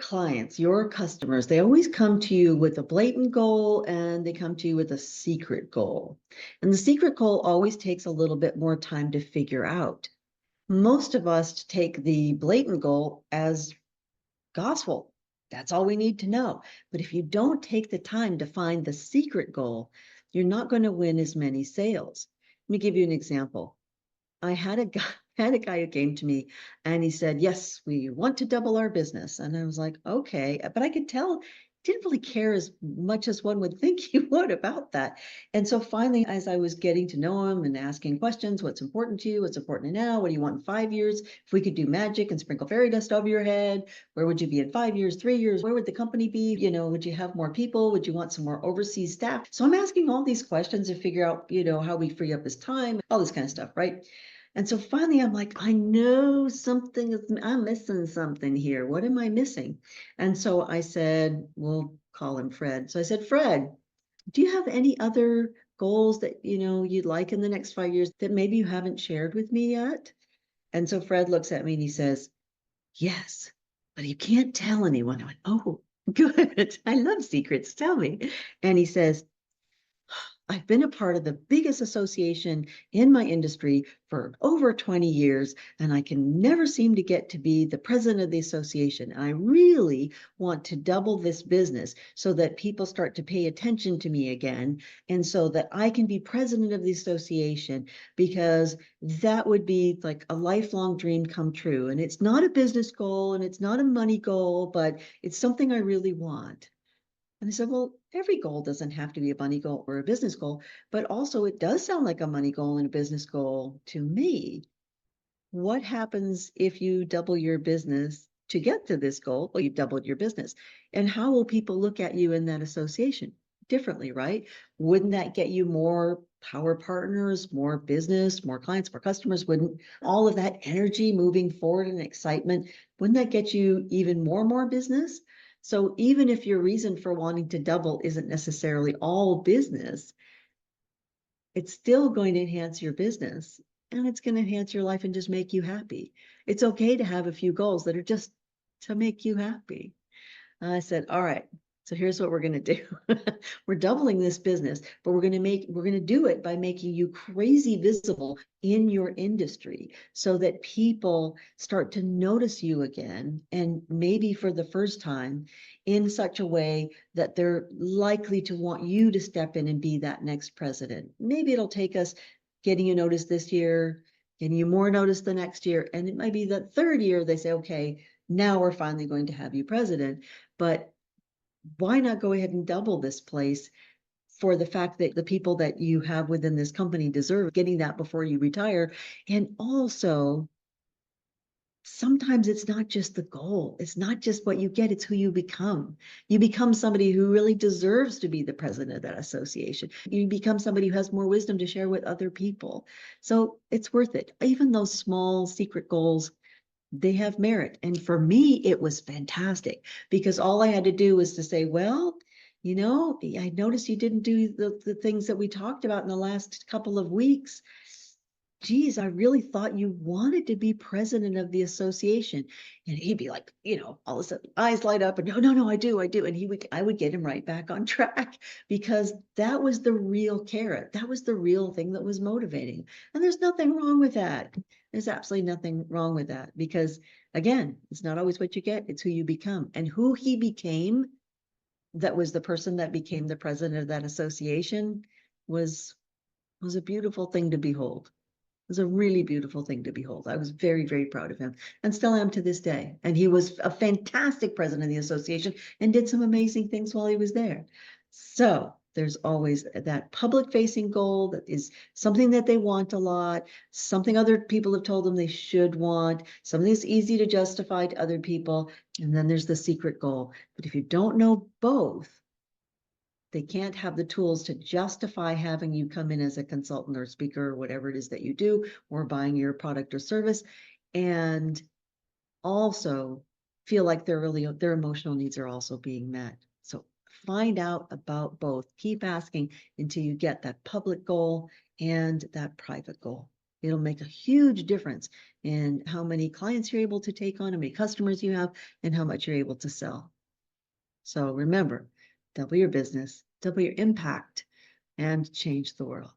clients, your customers, they always come to you with a blatant goal and they come to you with a secret goal. And the secret goal always takes a little bit more time to figure out. Most of us take the blatant goal as gospel. That's all we need to know. But if you don't take the time to find the secret goal, you're not going to win as many sales. Let me give you an example. I had a guy had a guy who came to me and he said, "Yes, we want to double our business." And I was like, "Okay," but I could tell he didn't really care as much as one would think he would about that. And so finally, as I was getting to know him and asking questions, what's important to you? What's important now? What do you want in 5 years? If we could do magic and sprinkle fairy dust over your head, where would you be in 5 years, 3 years? Where would the company be? Would you have more people? Would you want some more overseas staff? So I'm asking all these questions to figure out, how we free up his time, all this kind of stuff, right? And so finally, I'm like, I know I'm missing something here. What am I missing? And so I said, we'll call him Fred. So I said, Fred, do you have any other goals that, you'd like in the next 5 years that maybe you haven't shared with me yet? And so Fred looks at me and he says, yes, but you can't tell anyone. I went, oh, good. I love secrets. Tell me. And he says, I've been a part of the biggest association in my industry for over 20 years, and I can never seem to get to be the president of the association. And I really want to double this business so that people start to pay attention to me again, and so that I can be president of the association, because that would be like a lifelong dream come true. And it's not a business goal and it's not a money goal, but it's something I really want. And they said, well, every goal doesn't have to be a money goal or a business goal, but also it does sound like a money goal and a business goal to me. What happens if you double your business to get to this goal? Well, you've doubled your business. And how will people look at you in that association? Differently, right? Wouldn't that get you more power partners, more business, more clients, more customers? Wouldn't all of that energy moving forward and excitement, wouldn't that get you even more business? So even if your reason for wanting to double isn't necessarily all business, it's still going to enhance your business and it's going to enhance your life and just make you happy. It's okay to have a few goals that are just to make you happy. I said, all right, so here's what we're going to do. We're doubling this business, but we're going to do it by making you crazy visible in your industry so that people start to notice you again, and maybe for the first time in such a way that they're likely to want you to step in and be that next president. Maybe it'll take us getting you noticed this year, getting you more noticed the next year, and it might be the third year they say, okay, now we're finally going to have you president. But why not go ahead and double this place for the fact that the people that you have within this company deserve getting that before you retire? And also, sometimes it's not just the goal. It's not just what you get, it's who you become. You become somebody who really deserves to be the president of that association. You become somebody who has more wisdom to share with other people. So it's worth it. Even those small secret goals, they have merit. And for me, it was fantastic because all I had to do was to say, well, I noticed you didn't do the things that we talked about in the last couple of weeks. Geez, I really thought you wanted to be president of the association. And he'd be like, all of a sudden eyes light up and no, I do. And I would get him right back on track because that was the real carrot. That was the real thing that was motivating. And there's nothing wrong with that. There's absolutely nothing wrong with that because again, it's not always what you get, it's who you become. And who he became, that was the person that became the president of that association, was a beautiful thing to behold. It was a really beautiful thing to behold. I was very, very proud of him and still am to this day. And he was a fantastic president of the association and did some amazing things while he was there. So there's always that public facing goal that is something that they want a lot, something other people have told them they should want, something that's easy to justify to other people. And then there's the secret goal. But if you don't know both, they can't have the tools to justify having you come in as a consultant or speaker or whatever it is that you do, or buying your product or service, and also feel like their emotional needs are also being met. So find out about both. Keep asking until you get that public goal and that private goal. It'll make a huge difference in how many clients you're able to take on, how many customers you have, and how much you're able to sell. So remember, double your business, double your impact, and change the world.